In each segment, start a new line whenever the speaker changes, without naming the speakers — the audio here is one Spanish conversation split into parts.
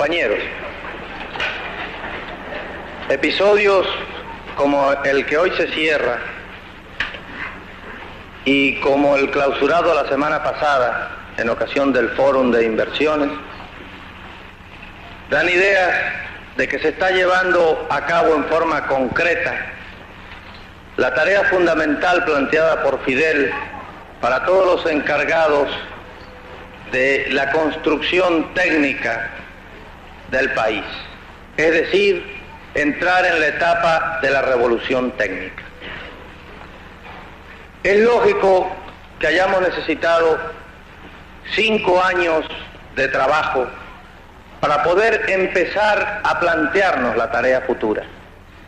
compañeros, episodios como el que hoy se cierra y como el clausurado la semana pasada en ocasión del Fórum de Inversiones dan idea de que se está llevando a cabo en forma concreta la tarea fundamental planteada por Fidel para todos los encargados de la construcción técnica del país, es decir, entrar en la etapa de la revolución técnica. Es lógico que hayamos necesitado 5 años de trabajo para poder empezar a plantearnos la tarea futura,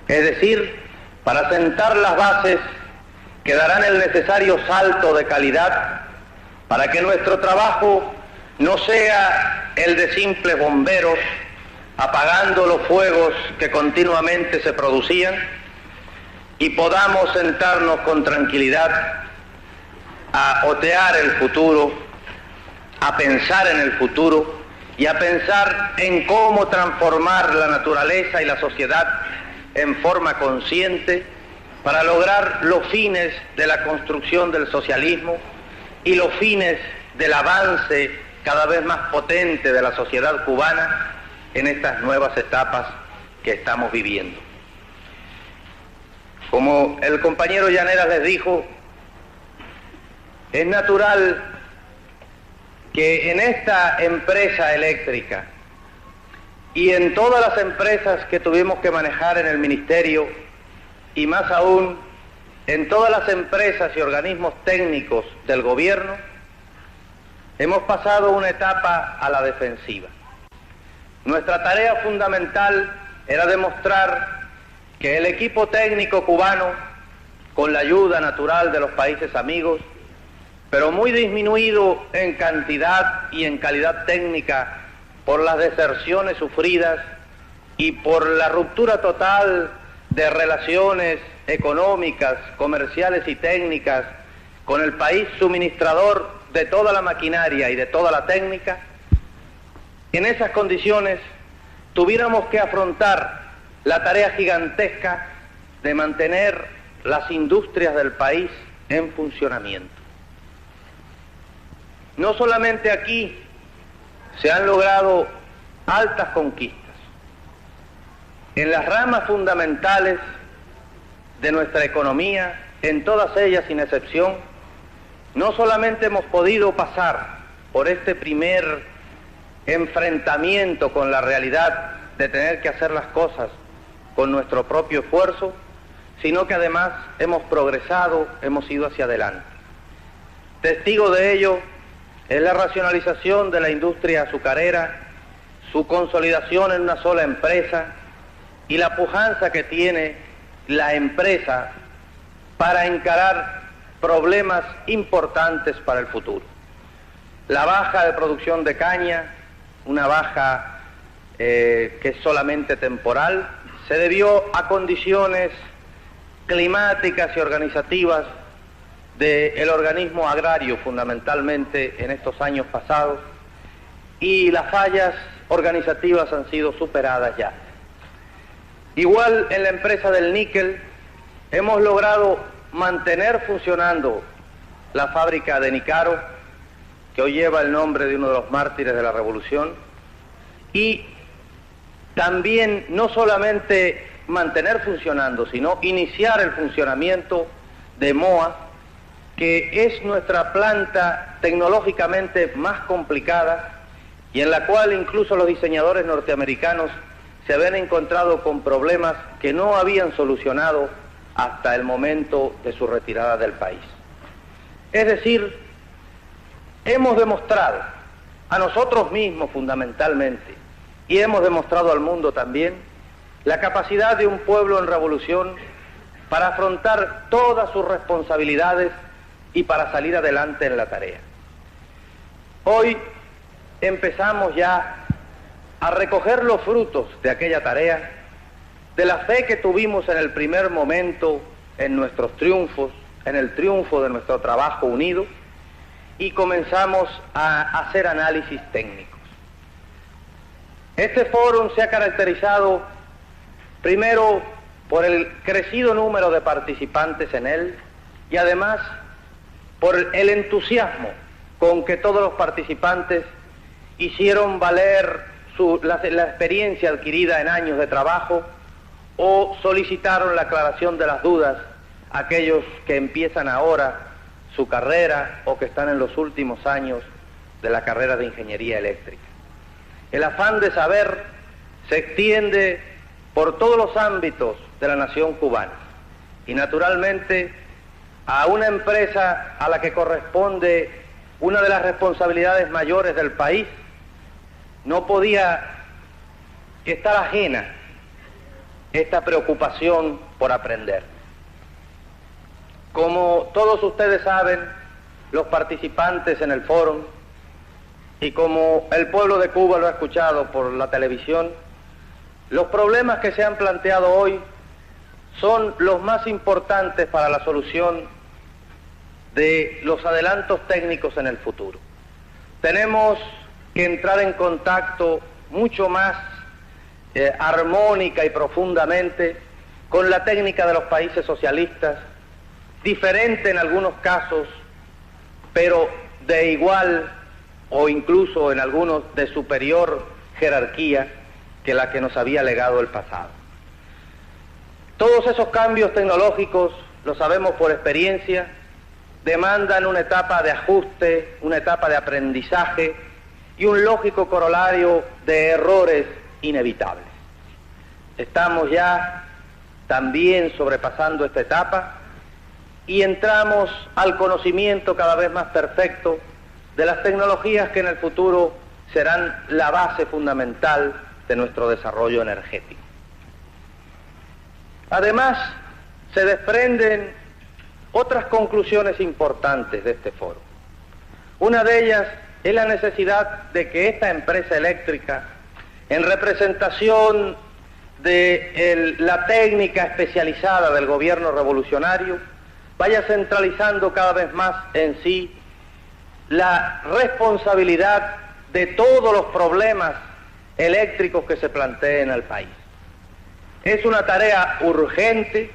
es decir, para sentar las bases que darán el necesario salto de calidad para que nuestro trabajo no sea el de simples bomberos apagando los fuegos que continuamente se producían y podamos sentarnos con tranquilidad a otear el futuro, a pensar en el futuro y a pensar en cómo transformar la naturaleza y la sociedad en forma consciente para lograr los fines de la construcción del socialismo y los fines del avance cada vez más potente de la sociedad cubana en estas nuevas etapas que estamos viviendo. Como el compañero Llaneras les dijo, es natural que en esta empresa eléctrica y en todas las empresas que tuvimos que manejar en el ministerio, y más aún en todas las empresas y organismos técnicos del gobierno, hemos pasado una etapa a la defensiva. Nuestra tarea fundamental era demostrar que el equipo técnico cubano, con la ayuda natural de los países amigos, pero muy disminuido en cantidad y en calidad técnica por las deserciones sufridas y por la ruptura total de relaciones económicas, comerciales y técnicas con el país suministrador de toda la maquinaria y de toda la técnica, en esas condiciones tuviéramos que afrontar la tarea gigantesca de mantener las industrias del país en funcionamiento. No solamente aquí se han logrado altas conquistas. En las ramas fundamentales de nuestra economía, en todas ellas sin excepción, no solamente hemos podido pasar por este primer enfrentamiento con la realidad de tener que hacer las cosas con nuestro propio esfuerzo, sino que además hemos progresado, hemos ido hacia adelante. Testigo de ello es la racionalización de la industria azucarera, su consolidación en una sola empresa y la pujanza que tiene la empresa para encarar problemas importantes para el futuro. La baja de producción de caña, una baja que es solamente temporal, se debió a condiciones climáticas y organizativas del organismo agrario fundamentalmente en estos años pasados, y las fallas organizativas han sido superadas ya. Igual en la empresa del níquel hemos logrado mantener funcionando la fábrica de Nicaro, que hoy lleva el nombre de uno de los mártires de la revolución, y también no solamente mantener funcionando, sino iniciar el funcionamiento de MOA, que es nuestra planta tecnológicamente más complicada y en la cual incluso los diseñadores norteamericanos se habían encontrado con problemas que no habían solucionado hasta el momento de su retirada del país. Es decir, hemos demostrado a nosotros mismos fundamentalmente, y hemos demostrado al mundo también, la capacidad de un pueblo en revolución para afrontar todas sus responsabilidades y para salir adelante en la tarea. Hoy empezamos ya a recoger los frutos de aquella tarea, de la fe que tuvimos en el primer momento en nuestros triunfos, en el triunfo de nuestro trabajo unido, y comenzamos a hacer análisis técnicos. Este fórum se ha caracterizado primero por el crecido número de participantes en él y además por el entusiasmo con que todos los participantes hicieron valer la experiencia adquirida en años de trabajo o solicitaron la aclaración de las dudas a aquellos que empiezan ahora su carrera o que están en los últimos años de la carrera de ingeniería eléctrica. El afán de saber se extiende por todos los ámbitos de la nación cubana y naturalmente a una empresa a la que corresponde una de las responsabilidades mayores del país no podía estar ajena esta preocupación por aprender. Como todos ustedes saben, los participantes en el foro, y como el pueblo de Cuba lo ha escuchado por la televisión, los problemas que se han planteado hoy son los más importantes para la solución de los adelantos técnicos en el futuro. Tenemos que entrar en contacto mucho más armónica y profundamente con la técnica de los países socialistas, diferente en algunos casos, pero de igual o incluso en algunos de superior jerarquía que la que nos había legado el pasado. Todos esos cambios tecnológicos, lo sabemos por experiencia, demandan una etapa de ajuste, una etapa de aprendizaje y un lógico corolario de errores inevitables. Estamos ya también sobrepasando esta etapa y entramos al conocimiento cada vez más perfecto de las tecnologías que en el futuro serán la base fundamental de nuestro desarrollo energético. Además, se desprenden otras conclusiones importantes de este foro. Una de ellas es la necesidad de que esta empresa eléctrica, en representación de la técnica especializada del gobierno revolucionario, vaya centralizando cada vez más en sí la responsabilidad de todos los problemas eléctricos que se planteen al país. Es una tarea urgente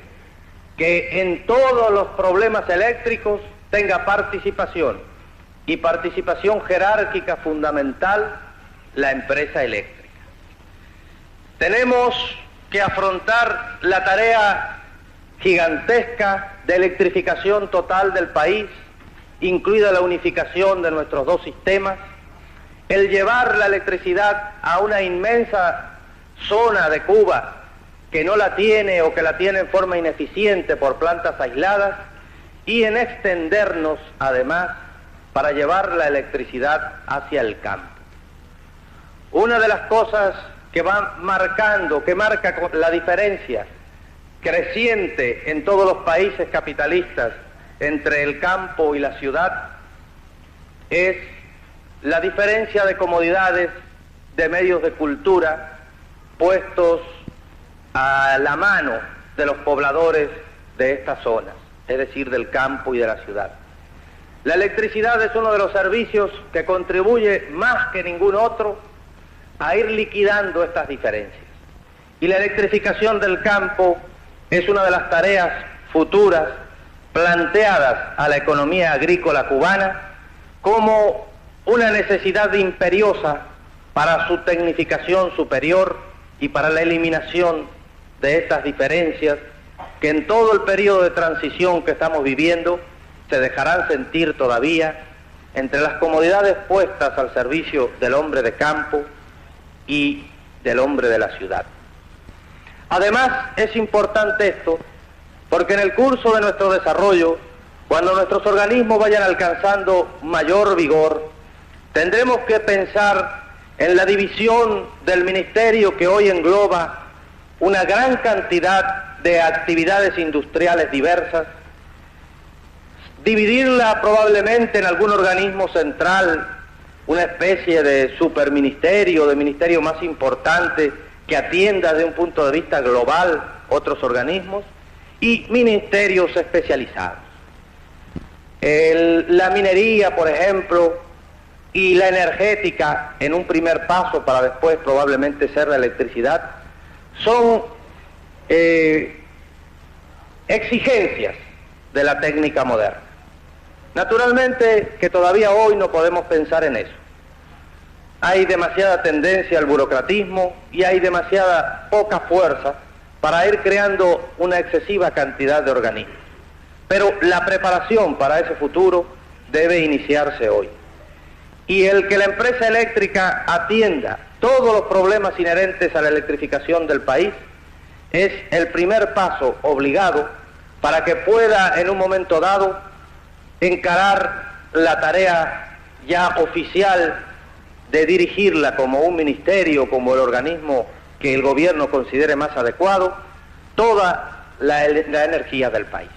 que en todos los problemas eléctricos tenga participación, y participación jerárquica fundamental, la empresa eléctrica. Tenemos que afrontar la tarea gigantesca de electrificación total del país, incluida la unificación de nuestros dos sistemas, el llevar la electricidad a una inmensa zona de Cuba que no la tiene o que la tiene en forma ineficiente por plantas aisladas, y en extendernos además para llevar la electricidad hacia el campo. Una de las cosas que marca la diferencia creciente en todos los países capitalistas entre el campo y la ciudad es la diferencia de comodidades de medios de cultura puestos a la mano de los pobladores de estas zonas, es decir, del campo y de la ciudad. La electricidad es uno de los servicios que contribuye más que ningún otro a ir liquidando estas diferencias. Y la electrificación del campo es una de las tareas futuras planteadas a la economía agrícola cubana como una necesidad imperiosa para su tecnificación superior y para la eliminación de estas diferencias que en todo el periodo de transición que estamos viviendo se dejarán sentir todavía entre las comodidades puestas al servicio del hombre de campo y del hombre de la ciudad. Además, es importante esto porque en el curso de nuestro desarrollo, cuando nuestros organismos vayan alcanzando mayor vigor, tendremos que pensar en la división del ministerio que hoy engloba una gran cantidad de actividades industriales diversas, dividirla probablemente en algún organismo central, una especie de superministerio, de ministerio más importante que atienda desde un punto de vista global otros organismos, y ministerios especializados. La minería, por ejemplo, y la energética en un primer paso para después probablemente ser la electricidad, son exigencias de la técnica moderna. Naturalmente que todavía hoy no podemos pensar en eso. Hay demasiada tendencia al burocratismo y hay demasiada poca fuerza para ir creando una excesiva cantidad de organismos. Pero la preparación para ese futuro debe iniciarse hoy. Y el que la empresa eléctrica atienda todos los problemas inherentes a la electrificación del país es el primer paso obligado para que pueda en un momento dado encarar la tarea ya oficial de dirigirla como un ministerio, como el organismo que el gobierno considere más adecuado, toda la energía del país.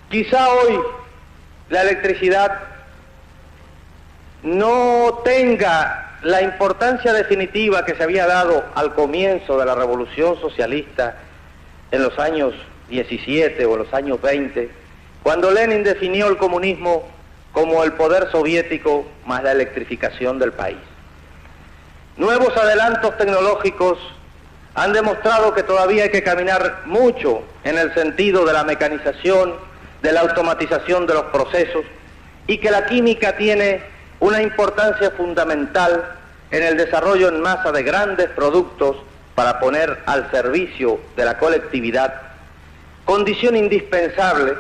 Quizá hoy la electricidad no tenga la importancia definitiva que se había dado al comienzo de la Revolución Socialista en los años 17 o en los años 20, cuando Lenin definió el comunismo como el poder soviético más la electrificación del país. Nuevos adelantos tecnológicos han demostrado que todavía hay que caminar mucho en el sentido de la mecanización, de la automatización de los procesos, y que la química tiene una importancia fundamental en el desarrollo en masa de grandes productos para poner al servicio de la colectividad, condición indispensable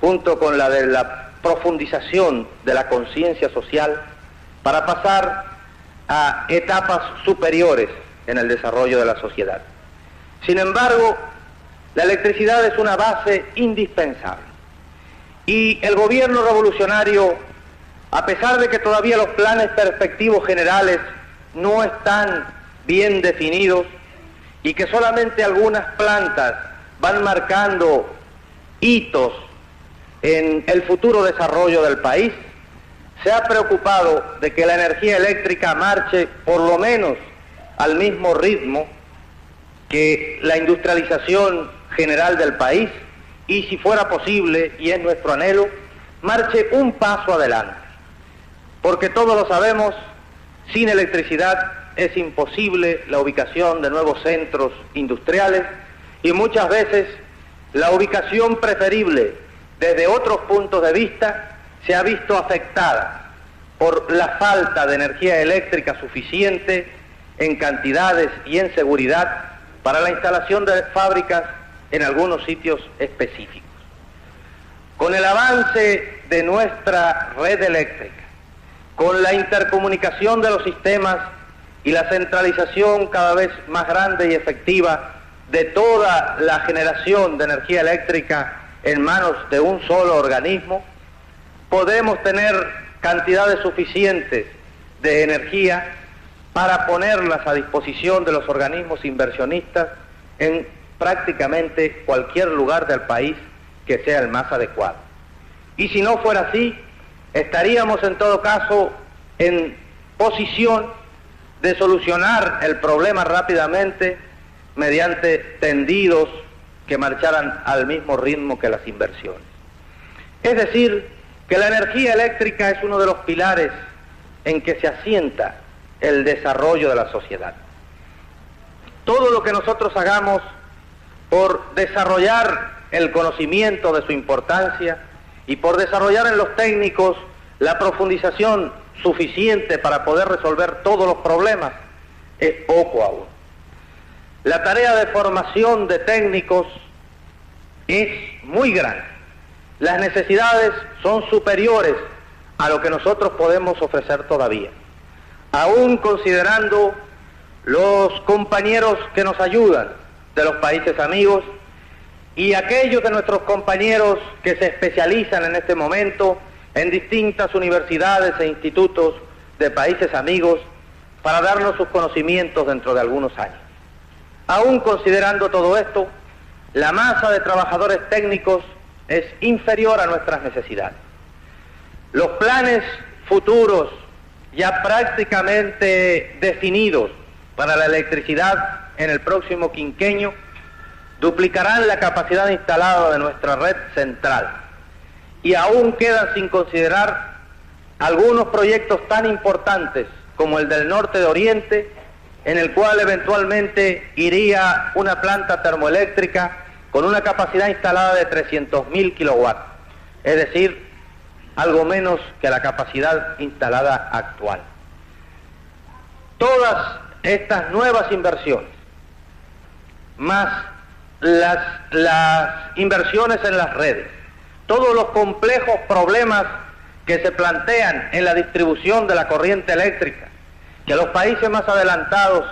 junto con la de la profundización de la conciencia social para pasar a etapas superiores en el desarrollo de la sociedad. Sin embargo, la electricidad es una base indispensable y el gobierno revolucionario, a pesar de que todavía los planes perspectivos generales no están bien definidos y que solamente algunas plantas van marcando hitos en el futuro desarrollo del país, se ha preocupado de que la energía eléctrica marche por lo menos al mismo ritmo que la industrialización general del país y, si fuera posible, y es nuestro anhelo, marche un paso adelante. Porque todos lo sabemos, sin electricidad es imposible la ubicación de nuevos centros industriales y muchas veces la ubicación preferible desde otros puntos de vista se ha visto afectada por la falta de energía eléctrica suficiente en cantidades y en seguridad para la instalación de fábricas en algunos sitios específicos. Con el avance de nuestra red eléctrica, con la intercomunicación de los sistemas y la centralización cada vez más grande y efectiva de toda la generación de energía eléctrica en manos de un solo organismo, podemos tener cantidades suficientes de energía para ponerlas a disposición de los organismos inversionistas en prácticamente cualquier lugar del país que sea el más adecuado. Y si no fuera así, estaríamos en todo caso en posición de solucionar el problema rápidamente mediante tendidos que marcharan al mismo ritmo que las inversiones. Es decir, que la energía eléctrica es uno de los pilares en que se asienta el desarrollo de la sociedad. Todo lo que nosotros hagamos por desarrollar el conocimiento de su importancia y por desarrollar en los técnicos la profundización suficiente para poder resolver todos los problemas es poco aún. La tarea de formación de técnicos es muy grande. Las necesidades son superiores a lo que nosotros podemos ofrecer todavía. Aún considerando los compañeros que nos ayudan de los países amigos y aquellos de nuestros compañeros que se especializan en este momento en distintas universidades e institutos de países amigos para darnos sus conocimientos dentro de algunos años. Aún considerando todo esto, la masa de trabajadores técnicos es inferior a nuestras necesidades. Los planes futuros ya prácticamente definidos para la electricidad en el próximo quinquenio duplicarán la capacidad instalada de nuestra red central y aún quedan sin considerar algunos proyectos tan importantes como el del norte de Oriente, en el cual eventualmente iría una planta termoeléctrica con una capacidad instalada de 300.000 kilowatts, es decir, algo menos que la capacidad instalada actual. Todas estas nuevas inversiones, más las inversiones en las redes, todos los complejos problemas que se plantean en la distribución de la corriente eléctrica, que los países más adelantados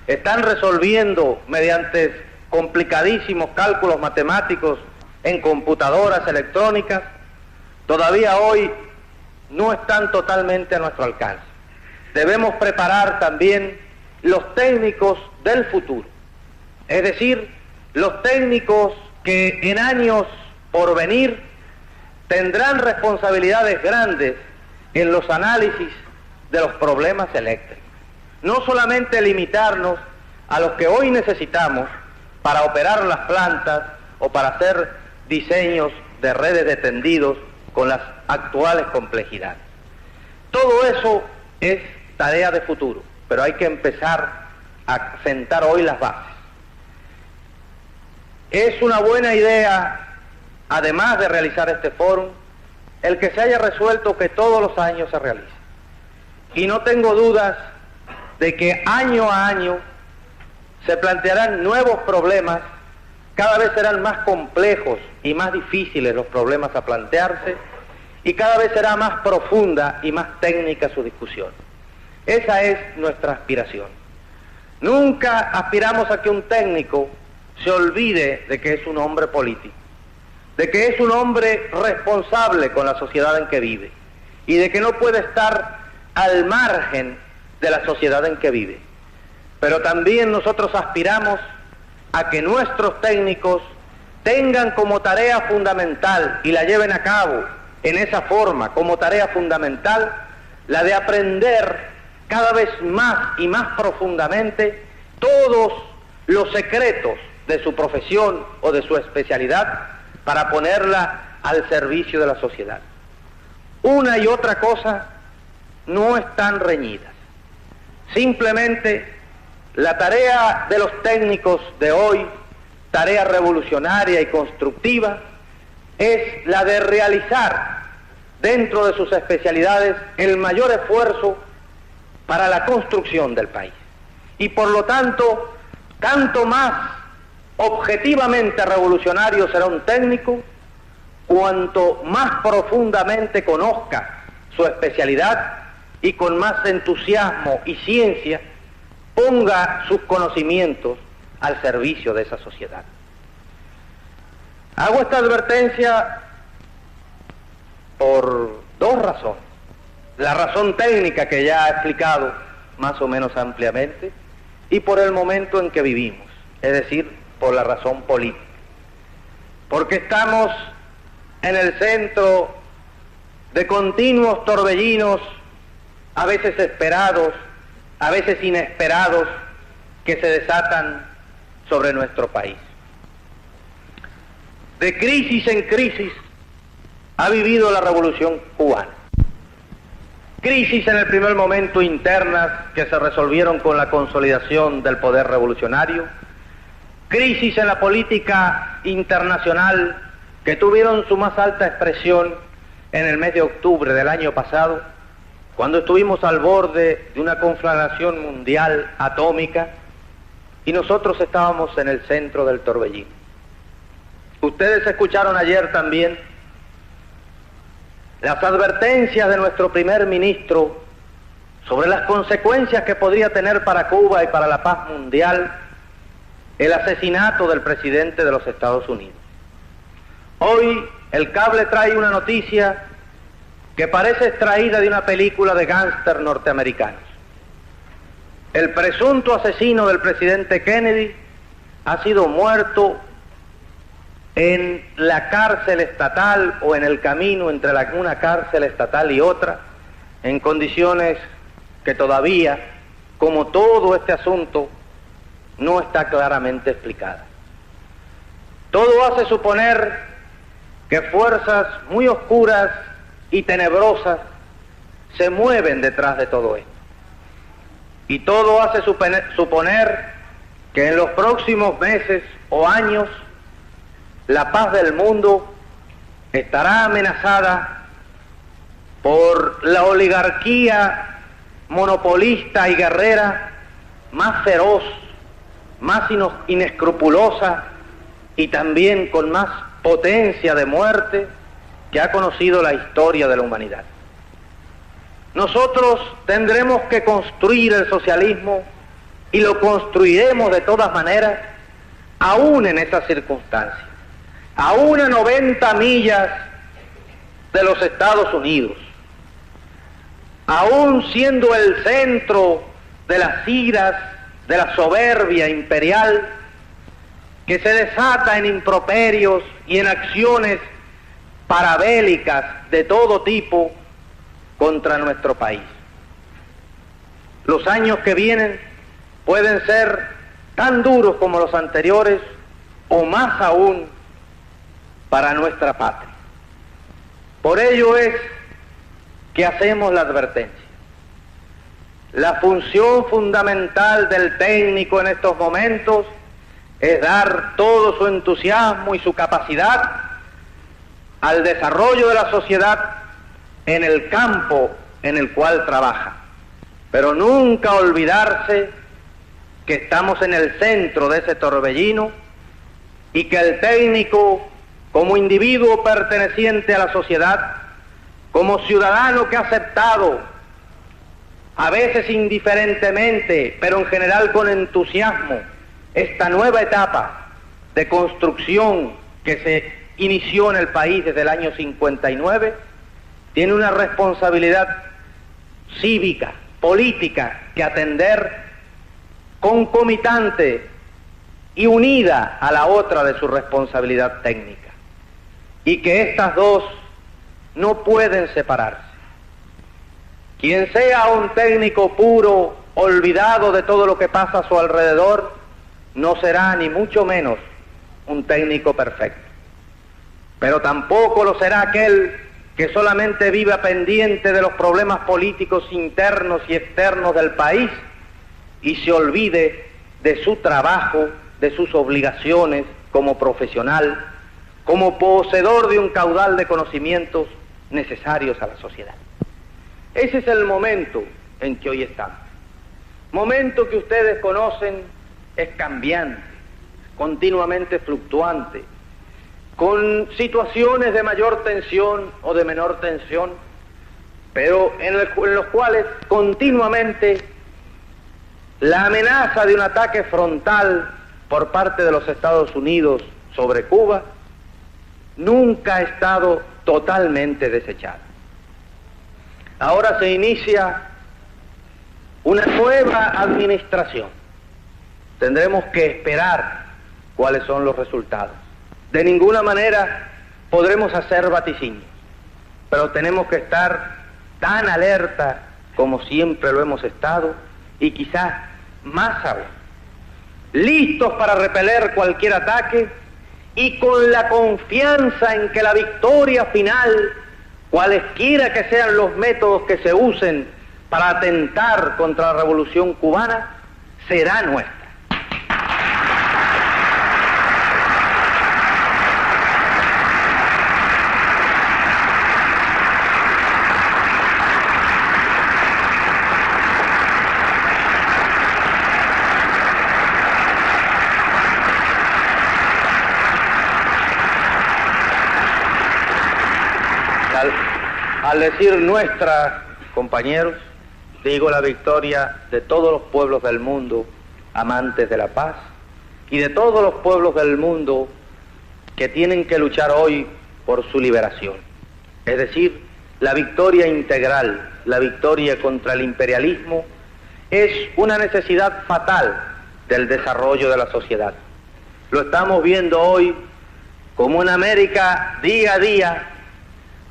están resolviendo mediante complicadísimos cálculos matemáticos en computadoras electrónicas, todavía hoy no están totalmente a nuestro alcance. Debemos preparar también los técnicos del futuro, es decir, los técnicos que en años por venir tendrán responsabilidades grandes en los análisis de los problemas eléctricos. No solamente limitarnos a los que hoy necesitamos para operar las plantas o para hacer diseños de redes de tendidos con las actuales complejidades. Todo eso es tarea de futuro, pero hay que empezar a sentar hoy las bases. Es una buena idea, además de realizar este foro, el que se haya resuelto que todos los años se realice. Y no tengo dudas de que año a año se plantearán nuevos problemas, cada vez serán más complejos y más difíciles los problemas a plantearse, y cada vez será más profunda y más técnica su discusión. Esa es nuestra aspiración. Nunca aspiramos a que un técnico se olvide de que es un hombre político, de que es un hombre responsable con la sociedad en que vive y de que no puede estar al margen de la sociedad en que vive. Pero también nosotros aspiramos a que nuestros técnicos tengan como tarea fundamental y la lleven a cabo en esa forma, como tarea fundamental, la de aprender cada vez más y más profundamente todos los secretos de su profesión o de su especialidad para ponerla al servicio de la sociedad. Una y otra cosa no están reñidas. Simplemente la tarea de los técnicos de hoy, tarea revolucionaria y constructiva, es la de realizar dentro de sus especialidades el mayor esfuerzo para la construcción del país. Y por lo tanto, tanto más objetivamente revolucionario será un técnico, cuanto más profundamente conozca su especialidad y con más entusiasmo y ciencia ponga sus conocimientos al servicio de esa sociedad. Hago esta advertencia por dos razones. La razón técnica que ya he explicado más o menos ampliamente y por el momento en que vivimos, es decir, por la razón política. Porque estamos en el centro de continuos torbellinos, a veces esperados, a veces inesperados, que se desatan sobre nuestro país. De crisis en crisis ha vivido la Revolución cubana. Crisis en el primer momento internas que se resolvieron con la consolidación del poder revolucionario, crisis en la política internacional que tuvieron su más alta expresión en el mes de octubre del año pasado, cuando estuvimos al borde de una conflagración mundial atómica y nosotros estábamos en el centro del torbellino. Ustedes escucharon ayer también las advertencias de nuestro primer ministro sobre las consecuencias que podría tener para Cuba y para la paz mundial el asesinato del presidente de los Estados Unidos. Hoy el cable trae una noticia que parece extraída de una película de gángster norteamericanos. El presunto asesino del presidente Kennedy ha sido muerto en la cárcel estatal o en el camino entre una cárcel estatal y otra, en condiciones que todavía, como todo este asunto, no está claramente explicada. Todo hace suponer que fuerzas muy oscuras y tenebrosas se mueven detrás de todo esto. Y todo hace suponer que en los próximos meses o años la paz del mundo estará amenazada por la oligarquía monopolista y guerrera más feroz, más inescrupulosa y también con más potencia de muerte que ha conocido la historia de la humanidad. Nosotros tendremos que construir el socialismo y lo construiremos de todas maneras, aún en esas circunstancias, aún a 90 millas de los Estados Unidos, aún siendo el centro de las iras, de la soberbia imperial, que se desata en improperios y en acciones parabélicas de todo tipo contra nuestro país. Los años que vienen pueden ser tan duros como los anteriores o más aún para nuestra patria. Por ello es que hacemos la advertencia. La función fundamental del técnico en estos momentos es dar todo su entusiasmo y su capacidad al desarrollo de la sociedad en el campo en el cual trabaja, pero nunca olvidarse que estamos en el centro de ese torbellino y que el técnico, como individuo perteneciente a la sociedad, como ciudadano que ha aceptado, a veces indiferentemente, pero en general con entusiasmo, esta nueva etapa de construcción que se inició en el país desde el año 59, tiene una responsabilidad cívica, política, que atender concomitante y unida a la otra de su responsabilidad técnica, y que estas dos no pueden separarse. Quien sea un técnico puro, olvidado de todo lo que pasa a su alrededor, no será ni mucho menos un técnico perfecto. Pero tampoco lo será aquel que solamente viva pendiente de los problemas políticos internos y externos del país y se olvide de su trabajo, de sus obligaciones como profesional, como poseedor de un caudal de conocimientos necesarios a la sociedad. Ese es el momento en que hoy estamos. Momento que ustedes conocen es cambiante, continuamente fluctuante, con situaciones de mayor tensión o de menor tensión, pero en los cuales continuamente la amenaza de un ataque frontal por parte de los Estados Unidos sobre Cuba nunca ha estado totalmente desechada. Ahora se inicia una nueva administración. Tendremos que esperar cuáles son los resultados. De ninguna manera podremos hacer vaticinios, pero tenemos que estar tan alerta como siempre lo hemos estado y quizás más aún, listos para repeler cualquier ataque y con la confianza en que la victoria final, cualesquiera que sean los métodos que se usen para atentar contra la revolución cubana, será nuestra. Al decir nuestra, compañeros, digo la victoria de todos los pueblos del mundo amantes de la paz y de todos los pueblos del mundo que tienen que luchar hoy por su liberación. Es decir, la victoria integral, la victoria contra el imperialismo, es una necesidad fatal del desarrollo de la sociedad. Lo estamos viendo hoy como en América día a día.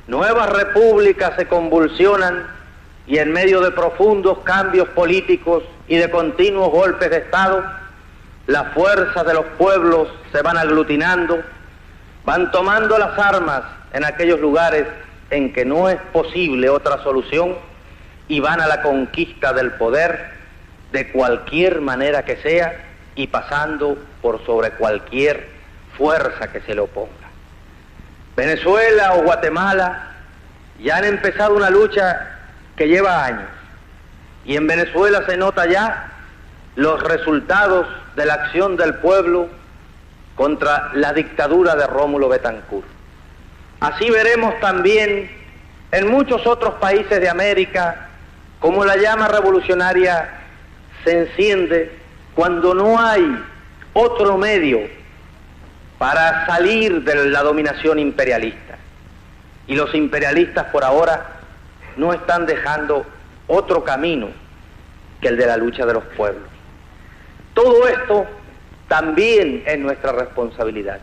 Nuevas repúblicas se convulsionan y en medio de profundos cambios políticos y de continuos golpes de Estado, las fuerzas de los pueblos se van aglutinando, van tomando las armas en aquellos lugares en que no es posible otra solución y van a la conquista del poder de cualquier manera que sea y pasando por sobre cualquier fuerza que se le oponga. Venezuela o Guatemala ya han empezado una lucha que lleva años y en Venezuela se nota ya los resultados de la acción del pueblo contra la dictadura de Rómulo Betancourt. Así veremos también en muchos otros países de América cómo la llama revolucionaria se enciende cuando no hay otro medio para salir de la dominación imperialista. Y los imperialistas por ahora no están dejando otro camino que el de la lucha de los pueblos. Todo esto también es nuestra responsabilidad,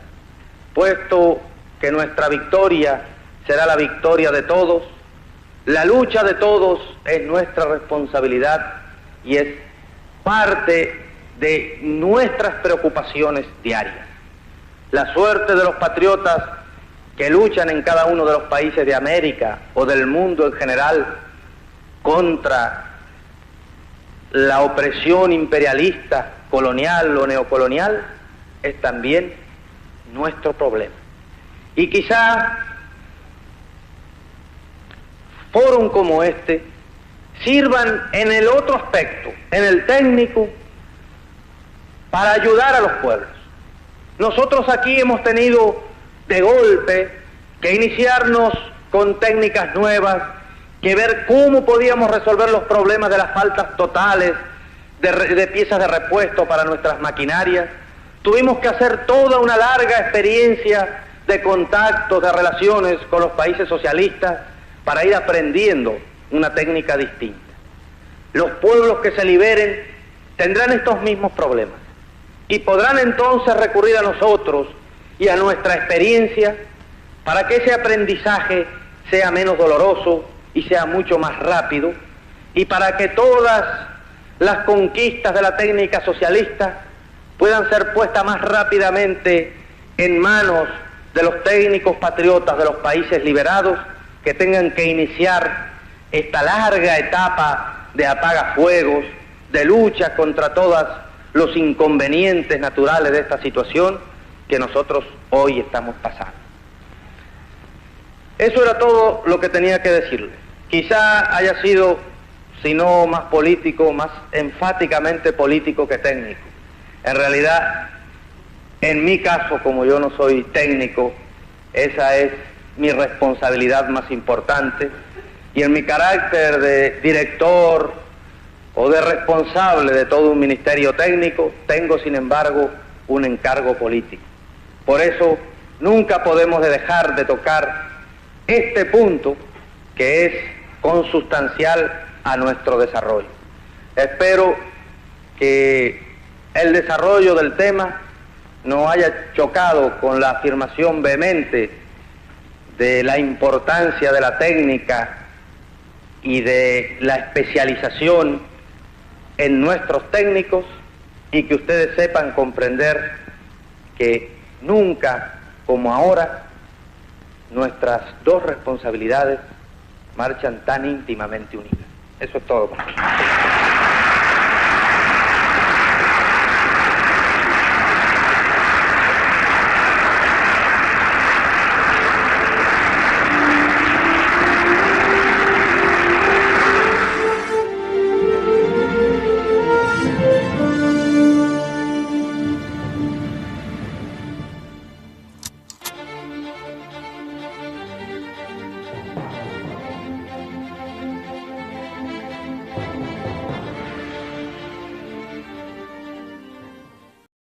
puesto que nuestra victoria será la victoria de todos, la lucha de todos es nuestra responsabilidad y es parte de nuestras preocupaciones diarias. La suerte de los patriotas que luchan en cada uno de los países de América o del mundo en general contra la opresión imperialista, colonial o neocolonial, es también nuestro problema. Y quizá foros como este sirvan en el otro aspecto, en el técnico, para ayudar a los pueblos. Nosotros aquí hemos tenido de golpe que iniciarnos con técnicas nuevas, que ver cómo podíamos resolver los problemas de las faltas totales de piezas de repuesto para nuestras maquinarias. Tuvimos que hacer toda una larga experiencia de contactos, de relaciones con los países socialistas para ir aprendiendo una técnica distinta. Los pueblos que se liberen tendrán estos mismos problemas y podrán entonces recurrir a nosotros y a nuestra experiencia para que ese aprendizaje sea menos doloroso y sea mucho más rápido, y para que todas las conquistas de la técnica socialista puedan ser puestas más rápidamente en manos de los técnicos patriotas de los países liberados, que tengan que iniciar esta larga etapa de apagafuegos, de lucha contra todos los inconvenientes naturales de esta situación que nosotros hoy estamos pasando. Eso era todo lo que tenía que decirles. Quizá haya sido, si no más político, más enfáticamente político que técnico. En realidad, en mi caso, como yo no soy técnico, esa es mi responsabilidad más importante, y en mi carácter de director o de responsable de todo un ministerio técnico, tengo sin embargo un encargo político. Por eso nunca podemos dejar de tocar este punto que es consustancial a nuestro desarrollo. Espero que el desarrollo del tema no haya chocado con la afirmación vehemente de la importancia de la técnica y de la especialización en nuestros técnicos, y que ustedes sepan comprender que nunca como ahora nuestras dos responsabilidades marchan tan íntimamente unidas. Eso es todo.